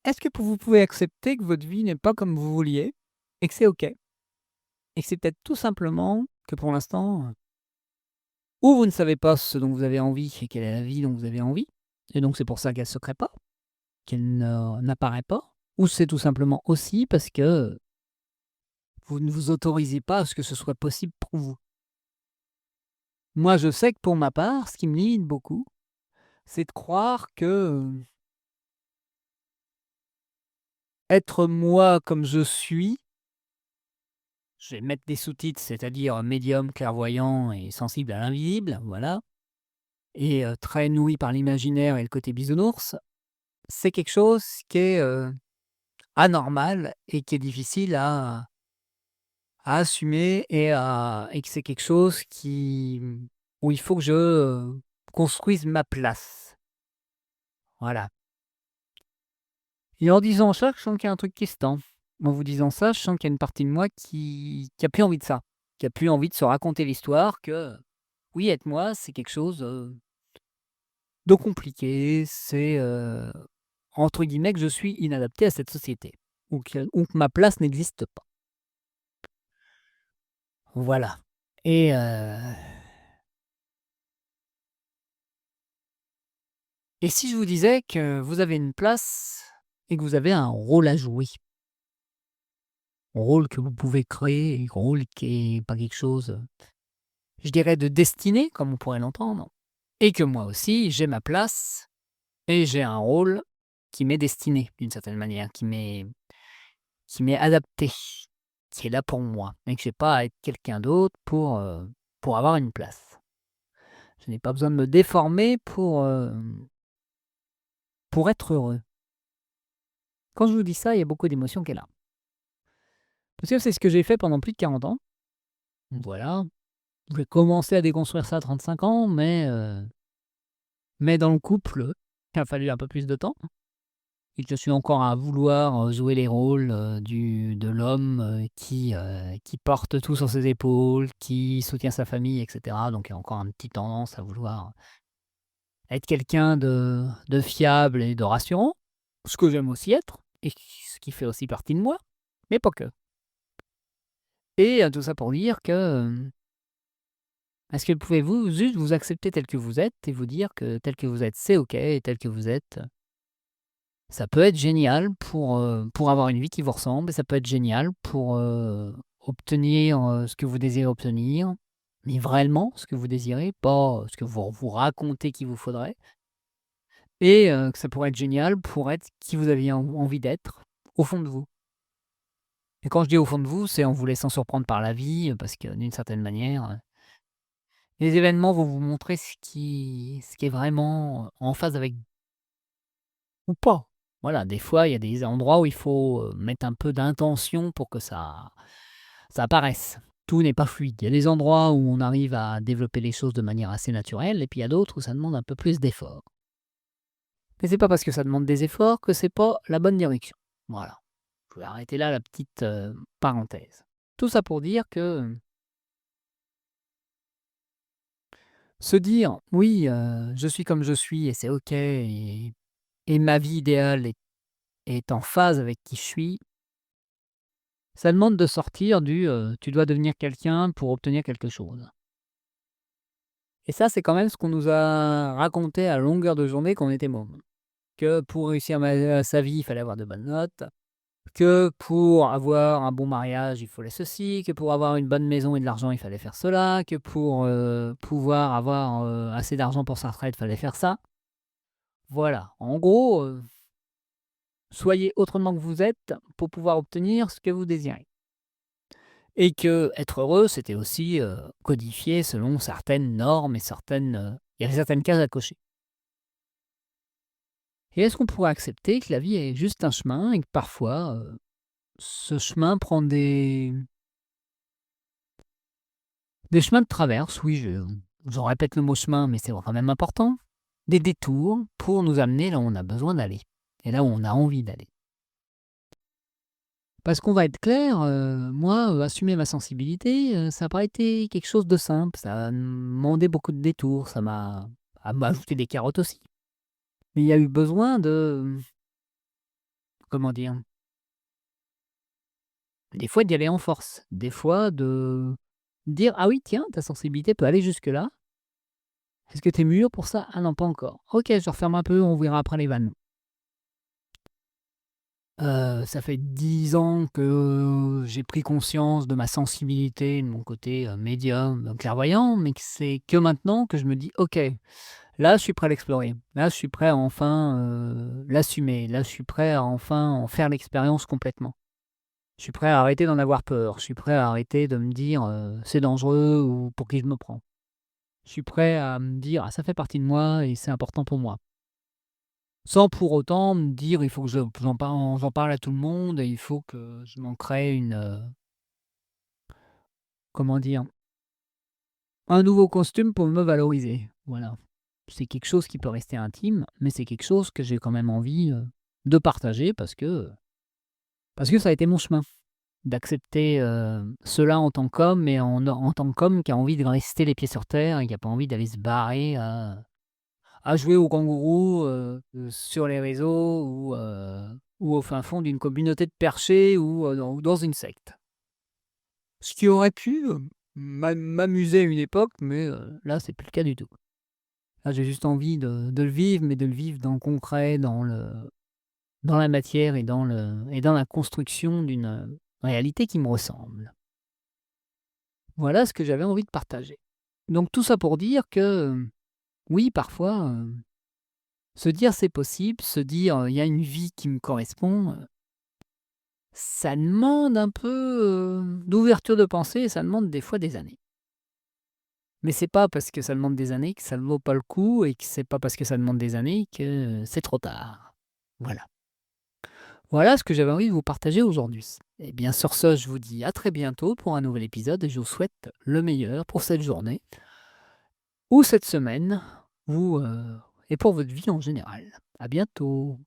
Est-ce que vous pouvez accepter que votre vie n'est pas comme vous vouliez et que c'est OK? Et que c'est peut-être tout simplement que pour l'instant, ou vous ne savez pas ce dont vous avez envie et quelle est la vie dont vous avez envie et donc c'est pour ça qu'elle se crée pas, qu'elle ne n'apparaît pas, ou c'est tout simplement aussi parce que vous ne vous autorisez pas à ce que ce soit possible pour vous? Moi, je sais que pour ma part, ce qui me limite beaucoup, c'est de croire que, être moi comme je suis, je vais mettre des sous-titres, c'est-à-dire médium, clairvoyant et sensible à l'invisible, voilà, et très nourri par l'imaginaire et le côté bisounours, c'est quelque chose qui est, anormal et qui est difficile à assumer et que c'est quelque chose où il faut que je, construise ma place. Voilà. Et en disant ça, je sens qu'il y a un truc qui se tend. En vous disant ça, je sens qu'il y a une partie de moi qui a plus envie de ça, qui a plus envie de se raconter l'histoire que, oui, être moi, c'est quelque chose, de compliqué. C'est, entre guillemets, que je suis inadapté à cette société ou que ma place n'existe pas. Voilà. Et et si je vous disais que vous avez une place et que vous avez un rôle à jouer? Rôle que vous pouvez créer, rôle qui est pas quelque chose, je dirais de destiné, comme on pourrait l'entendre, et que moi aussi j'ai ma place et j'ai un rôle qui m'est destiné d'une certaine manière, qui m'est adapté, qui est là pour moi et que j'ai pas à être quelqu'un d'autre pour avoir une place. Je n'ai pas besoin de me déformer pour être heureux. Quand je vous dis ça, il y a beaucoup d'émotions qui est là. Parce que c'est ce que j'ai fait pendant plus de 40 ans. Voilà, j'ai commencé à déconstruire ça à 35 ans, mais dans le couple, il a fallu un peu plus de temps et je suis encore à vouloir, jouer les rôles, de l'homme, qui porte tout sur ses épaules, qui soutient sa famille et cetera. Donc il y a encore une petite tendance à vouloir être quelqu'un de fiable et de rassurant, ce que j'aime aussi être et ce qui fait aussi partie de moi, mais pas que. Et tout ça pour dire que, est-ce que pouvez-vous juste vous accepter tel que vous êtes et vous dire que tel que vous êtes, c'est OK et tel que vous êtes, ça peut être génial pour avoir une vie qui vous ressemble et ça peut être génial pour, obtenir, ce que vous désirez obtenir, mais réellement ce que vous désirez, pas ce que vous vous racontez qu'il vous faudrait et que ça pourrait être génial pour être qui vous aviez envie d'être, au fond de vous. Et quand je dis au fond de vous, c'est en vous laissant surprendre par la vie, parce que d'une certaine manière, les événements vont vous montrer ce qui est vraiment en phase avec ou pas. Voilà, des fois, il y a des endroits où il faut, mettre un peu d'intention pour que ça apparaisse. Tout n'est pas fluide. Il y a des endroits où on arrive à développer les choses de manière assez naturelle et puis il y a d'autres où ça demande un peu plus d'efforts. Mais c'est pas parce que ça demande des efforts que c'est pas la bonne direction. Voilà, je vais arrêter là la petite, parenthèse. Tout ça pour dire que, se dire: «Oui, je suis comme je suis et c'est OK et ma vie idéale est en phase avec qui je suis», ça demande de sortir «tu dois devenir quelqu'un pour obtenir quelque chose». Et ça, c'est quand même ce qu'on nous a raconté à longueur de journée quand on était môme. Que pour réussir sa vie, il fallait avoir de bonnes notes, que pour avoir un bon mariage, il fallait ceci, que pour avoir une bonne maison et de l'argent, il fallait faire cela, que pour, pouvoir avoir, assez d'argent pour sa retraite, il fallait faire ça. Voilà, en gros, soyez autrement que vous êtes pour pouvoir obtenir ce que vous désirez. Et que être heureux, c'était aussi, codifié selon certaines normes et il y avait certaines cases à cocher. Et est-ce qu'on pourrait accepter que la vie est juste un chemin et que parfois, ce chemin prend des chemins de traverse, oui, je répète le mot chemin, mais c'est quand même important, des détours pour nous amener là où on a besoin d'aller et là où on a envie d'aller. Parce qu'on va être clair, moi, assumer ma sensibilité, ça n'a pas été quelque chose de simple, ça a demandé beaucoup de détours, ça m'a ajouté des carottes aussi. Mais il y a eu besoin comment dire? Des fois d'y aller en force, des fois de dire: «Ah oui tiens, ta sensibilité peut aller jusque-là. Est-ce que tu es mûr pour ça? Ah non, pas encore. OK, je referme un peu, on verra après les vannes». Ça fait 10 ans que j'ai pris conscience de ma sensibilité, de mon côté, médium, clairvoyant, mais que c'est que maintenant que je me dis: «OK, là je suis prêt à l'explorer. Là je suis prêt à enfin, l'assumer. Là je suis prêt à enfin en faire l'expérience complètement». Je suis prêt à arrêter d'en avoir peur. Je suis prêt à arrêter de me dire, «C'est dangereux» ou «Pour qui je me prends?». Je suis prêt à me dire: «Ah ça fait partie de moi et c'est important pour moi». Sans pour autant me dire: «Il faut que j'en parle à tout le monde et il faut que je m'en crée une, comment dire? Un nouveau costume pour me valoriser». Voilà. C'est quelque chose qui peut rester intime, mais c'est quelque chose que j'ai quand même envie, de partager parce que ça a été mon chemin. D'accepter, cela en tant qu'homme et en tant qu'homme qui a envie de rester les pieds sur terre et qui a pas envie d'aller se barrer à jouer au kangourou, sur les réseaux ou au fin fond d'une communauté de perchés ou dans une secte. Ce qui aurait pu, m'amuser à une époque, mais là, c'est plus le cas du tout. Là, j'ai juste envie de le vivre, mais de le vivre dans le concret, dans la matière et dans la construction d'une, réalité qui me ressemble. Voilà ce que j'avais envie de partager. Donc tout ça pour dire que, oui, parfois, se dire: «C'est possible», se dire: «Il y a une vie qui me correspond», ça demande un peu, d'ouverture de pensée et ça demande des fois des années. Mais c'est pas parce que ça demande des années que ça ne vaut pas le coup et que c'est pas parce que ça demande des années que c'est trop tard. Voilà. Voilà ce que j'avais envie de vous partager aujourd'hui. Et bien sur ce, je vous dis à très bientôt pour un nouvel épisode et je vous souhaite le meilleur pour cette journée ou cette semaine ou et pour votre vie en général. À bientôt.